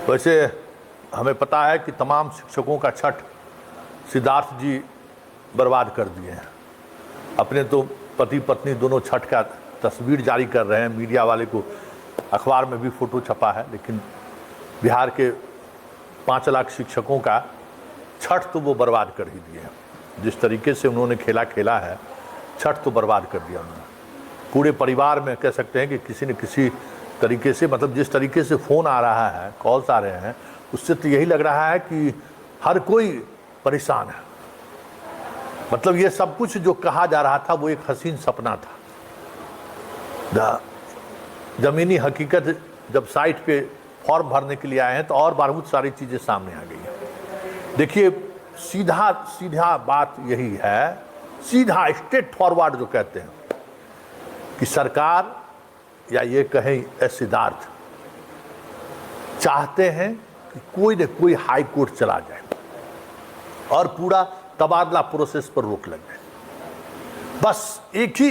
वैसे हमें पता है कि तमाम शिक्षकों का छठ सिद्धार्थ जी बर्बाद कर दिए हैं। अपने तो पति पत्नी दोनों छठ का तस्वीर जारी कर रहे हैं, मीडिया वाले को अखबार में भी फ़ोटो छपा है, लेकिन बिहार के 5 लाख शिक्षकों का छठ तो वो बर्बाद कर ही दिए हैं। जिस तरीके से उन्होंने खेला है, छठ तो बर्बाद कर दिया उन्होंने। पूरे परिवार में कह सकते हैं कि किसी न किसी तरीके से, मतलब जिस तरीके से फ़ोन आ रहा है, कॉल्स आ रहे हैं, उससे तो यही लग रहा है कि हर कोई परेशान है। मतलब ये सब कुछ जो कहा जा रहा था वो एक हसीन सपना था। ज़मीनी हकीकत जब साइट पे फॉर्म भरने के लिए आए हैं तो और बहुत सारी चीज़ें सामने आ गई हैं। देखिए, सीधा बात यही है, सीधा स्ट्रेट फॉरवर्ड जो कहते हैं कि सरकार या ये कहें सिद्धार्थ चाहते हैं कि कोई न कोई हाई कोर्ट चला जाए और पूरा तबादला प्रोसेस पर रोक लग जाए। बस एक ही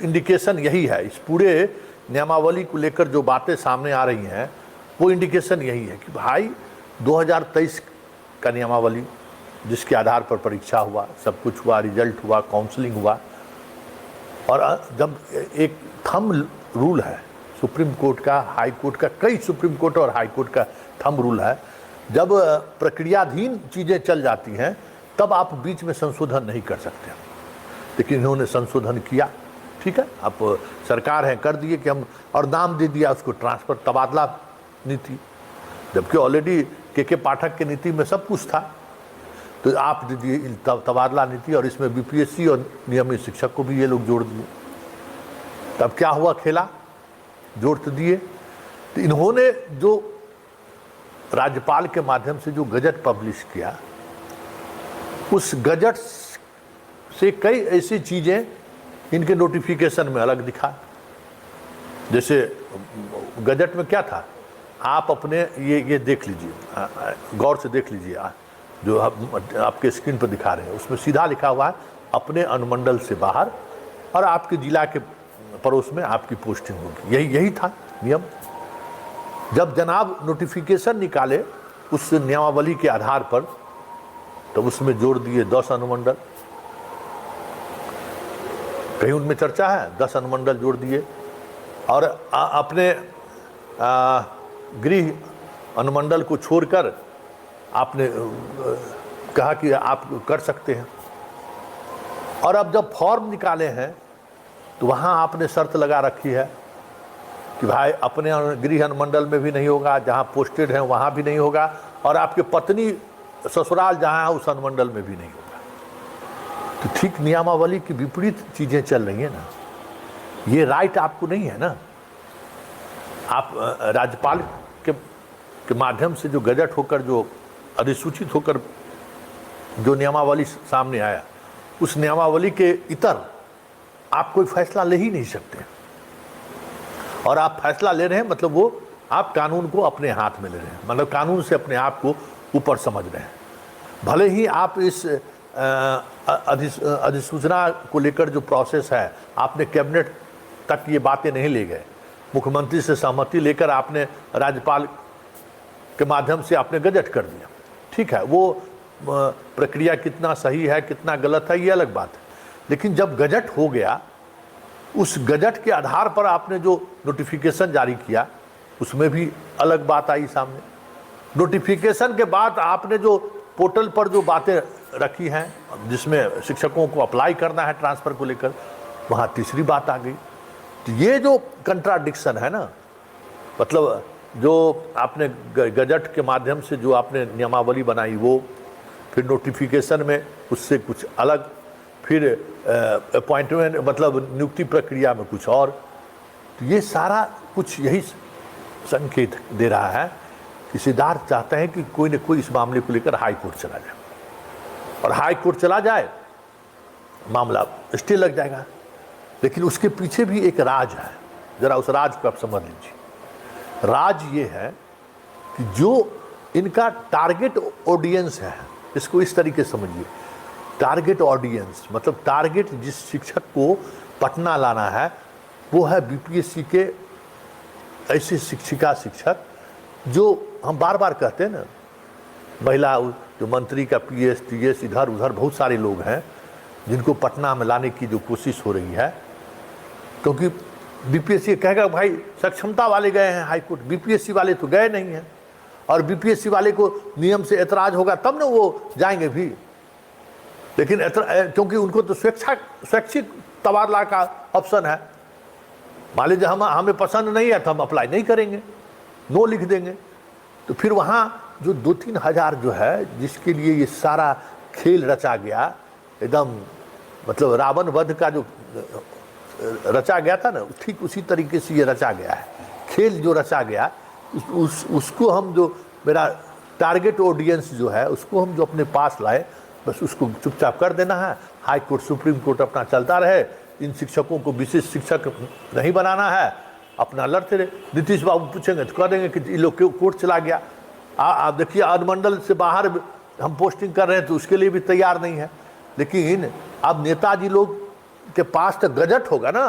इंडिकेशन यही है। इस पूरे नियमावली को लेकर जो बातें सामने आ रही हैं वो इंडिकेशन यही है कि भाई 2023 का नियमावली जिसके आधार पर परीक्षा हुआ, सब कुछ हुआ, रिजल्ट हुआ, काउंसलिंग हुआ, और जब एक थंब रूल है सुप्रीम कोर्ट का, हाई कोर्ट का, कई सुप्रीम कोर्ट और हाई कोर्ट का थंब रूल है, जब प्रक्रियाधीन चीज़ें चल जाती हैं तब आप बीच में संशोधन नहीं कर सकते। लेकिन इन्होंने संशोधन किया, ठीक है, आप सरकार है, कर दिए कि हम, और नाम दे दिया उसको ट्रांसफर तबादला नीति, जबकि ऑलरेडी के पाठक की नीति में सब कुछ था। तो आप दे दिए तबादला नीति, और इसमें बीपीएससी और नियमित शिक्षक को भी ये लोग जोड़ दिए। तब क्या हुआ, खेला जोड़ तो दिए। तो इन्होंने जो राज्यपाल के माध्यम से जो गजट पब्लिश किया, उस गजट से कई ऐसी चीज़ें इनके नोटिफिकेशन में अलग दिखा। जैसे गजट में क्या था, आप अपने ये देख लीजिए, गौर से देख लीजिए, जो आपके स्क्रीन पर दिखा रहे हैं, उसमें सीधा लिखा हुआ है अपने अनुमंडल से बाहर और आपके जिला के पड़ोस में आपकी पोस्टिंग होगी। यही था नियम। जब जनाब नोटिफिकेशन निकाले उस नियमावली के आधार पर, तो उसमें जोड़ दिए 10 अनुमंडल। कहीं उनमें चर्चा है, 10 अनुमंडल जोड़ दिए, और अपने गृह अनुमंडल को छोड़कर आपने कहा कि आप कर सकते हैं। और अब जब फॉर्म निकाले हैं तो वहाँ आपने शर्त लगा रखी है कि भाई अपने गृह अनुमंडल में भी नहीं होगा, जहाँ पोस्टेड हैं वहाँ भी नहीं होगा, और आपके पत्नी ससुराल जहाँ है उस अनुमंडल में भी नहीं होगा। तो ठीक नियमावली की विपरीत चीज़ें चल रही हैं ना। ये राइट आपको नहीं है ना। आप राज्यपाल के माध्यम से जो गजट होकर, जो अधिसूचित होकर जो नियमावली सामने आया, उस नियमावली के इतर आप कोई फैसला ले ही नहीं सकते। और आप फैसला ले रहे हैं मतलब वो आप कानून को अपने हाथ में ले रहे हैं, मतलब कानून से अपने आप को ऊपर समझ रहे हैं। भले ही आप इस अधिसूचना को लेकर जो प्रोसेस है, आपने कैबिनेट तक ये बातें नहीं ले गए, मुख्यमंत्री से सहमति लेकर आपने राज्यपाल के माध्यम से आपने गजट कर दिया, ठीक है, वो प्रक्रिया कितना सही है कितना गलत है ये अलग बात है। लेकिन जब गजट हो गया, उस गजट के आधार पर आपने जो नोटिफिकेशन जारी किया, उसमें भी अलग बात आई सामने। नोटिफिकेशन के बाद आपने जो पोर्टल पर जो बातें रखी हैं, जिसमें शिक्षकों को अप्लाई करना है ट्रांसफ़र को लेकर, वहाँ तीसरी बात आ गई। तो ये जो कंट्राडिक्शन है ना, मतलब जो आपने गजट के माध्यम से जो आपने नियमावली बनाई, वो फिर नोटिफिकेशन में उससे कुछ अलग, फिर अपॉइंटमेंट मतलब नियुक्ति प्रक्रिया में कुछ और। तो ये सारा कुछ यही संकेत दे रहा है कि सिद्धार्थ चाहते हैं कि कोई न कोई इस मामले को लेकर हाई कोर्ट चला जाए, और हाई कोर्ट चला जाए मामला स्टे लग जाएगा। लेकिन उसके पीछे भी एक राज है, ज़रा उस राज को आप समझ लीजिए। राज ये है कि जो इनका टारगेट ऑडियंस है, इसको इस तरीके से समझिए, टारगेट ऑडियंस मतलब टारगेट जिस शिक्षक को पटना लाना है वो है बीपीएससी के ऐसे शिक्षक जो हम बार बार कहते हैं ना, महिला जो मंत्री का पीएस टीएस इधर उधर बहुत सारे लोग हैं जिनको पटना में लाने की जो कोशिश हो रही है, क्योंकि बीपीएससी कहेगा भाई सक्षमता वाले गए हैं हाईकोर्ट, बीपीएससी वाले तो गए नहीं हैं, और बीपीएससी वाले को नियम से एतराज होगा तब ना वो जाएंगे भी। लेकिन क्योंकि उनको तो स्वैच्छिक तबादला का ऑप्शन है, मान लीजिए हमें पसंद नहीं है तो हम अप्लाई नहीं करेंगे, नो लिख देंगे। तो फिर वहाँ जो 2-3 हज़ार जो है जिसके लिए ये सारा खेल रचा गया, एकदम मतलब रावण वध का जो रचा गया था ना, ठीक उसी तरीके से ये रचा गया है। खेल जो रचा गया उसको हम जो मेरा टारगेट ऑडियंस जो है उसको हम जो अपने पास लाए, बस उसको चुपचाप कर देना है। हाई कोर्ट सुप्रीम कोर्ट अपना चलता रहे, इन शिक्षकों को विशेष शिक्षक नहीं बनाना है, अपना लड़ते रहे। नीतीश बाबू पूछेंगे तो कह देंगे कि ये लोग कोर्ट चला गया। आप देखिए अनुमंडल से बाहर हम पोस्टिंग कर रहे हैं तो उसके लिए भी तैयार नहीं है। लेकिन अब नेताजी लोग के पास तो गजट होगा ना,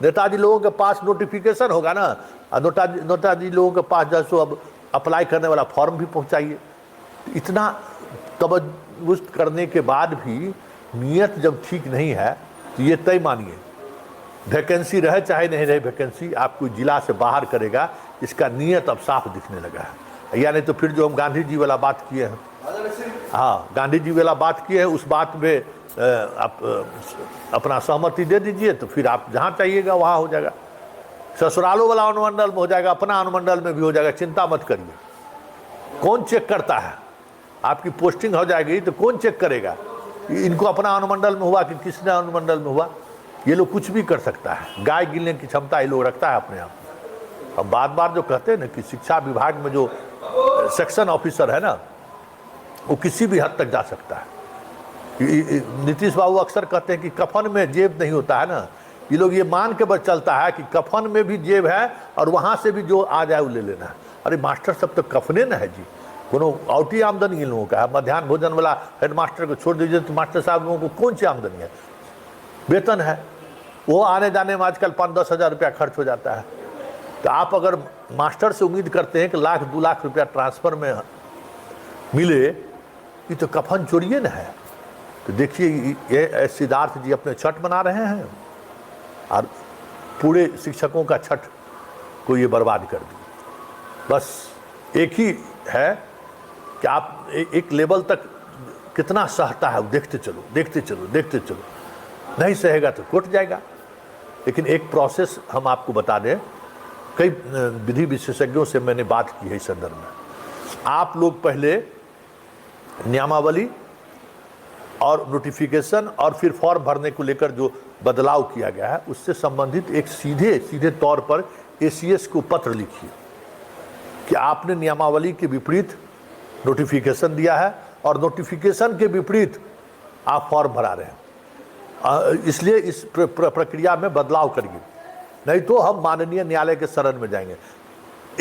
नेताजी लोगों के पास नोटिफिकेशन होगा ना, नेताजी लोगों के पास जैसो अब अप्लाई करने वाला फॉर्म भी पहुंचाइए। इतना तवज्जुह करने के बाद भी नीयत जब ठीक नहीं है तो ये तय मानिए, वैकेंसी रहे चाहे नहीं रहे वैकेंसी, आपको जिला से बाहर करेगा, इसका नीयत अब साफ दिखने लगा है। या नहीं तो फिर जो हम गांधी जी वाला बात किए हैं, हाँ गांधी जी वाला बात किए हैं, उस बात में आप अपना सहमति दे दीजिए तो फिर आप जहाँ चाहिएगा वहाँ हो जाएगा। ससुरालों वाला अनुमंडल में हो जाएगा, अपना अनुमंडल में भी हो जाएगा, चिंता मत करिए। कौन चेक करता है? आपकी पोस्टिंग हो जाएगी तो कौन चेक करेगा इनको अपना अनुमंडल में हुआ कि किसने अनुमंडल में हुआ? ये लोग कुछ भी कर सकता है, गाय गिनने की क्षमता ये लोग रखता है अपने आप। अब बार बार जो कहते हैं ना कि शिक्षा विभाग में जो सेक्शन ऑफिसर है ना, वो किसी भी हद तक जा सकता है। नीतीश बाबू अक्सर कहते हैं कि कफन में जेब नहीं होता है ना, ये लोग ये मान के बस चलता है कि कफन में भी जेब है और वहाँ से भी जो आ जाए वो ले लेना है। अरे मास्टर सब तो कफने न है जी, कोनो औटी आमदनी इन लोगों का है। मध्याह्न भोजन वाला हेड मास्टर को छोड़ दीजिए तो मास्टर साहब लोगों को कौन सी आमदनी है? वेतन है, वो आने जाने में आजकल 5-10 हज़ार रुपया खर्च हो जाता है। तो आप अगर मास्टर से उम्मीद करते हैं कि 1-2 लाख रुपया ट्रांसफ़र में मिले, ये तो कफन चोरिए न है। तो देखिए ये सिद्धार्थ जी अपने छठ मना रहे हैं और पूरे शिक्षकों का छठ को ये बर्बाद कर दी। बस एक ही है कि आप एक लेवल तक कितना सहता है, देखते चलो देखते चलो देखते चलो, नहीं सहेगा तो कोर्ट जाएगा। लेकिन एक प्रोसेस हम आपको बता दें, कई विधि विशेषज्ञों से मैंने बात की है इस संदर्भ में। आप लोग पहले नियमावली और नोटिफिकेशन और फिर फॉर्म भरने को लेकर जो बदलाव किया गया है उससे संबंधित एक सीधे तौर पर एसीएस को पत्र लिखिए कि आपने नियमावली के विपरीत नोटिफिकेशन दिया है और नोटिफिकेशन के विपरीत आप फॉर्म भरा रहे हैं, इसलिए इस प्रक्रिया में बदलाव करिए, नहीं तो हम माननीय न्यायालय के शरण में जाएंगे।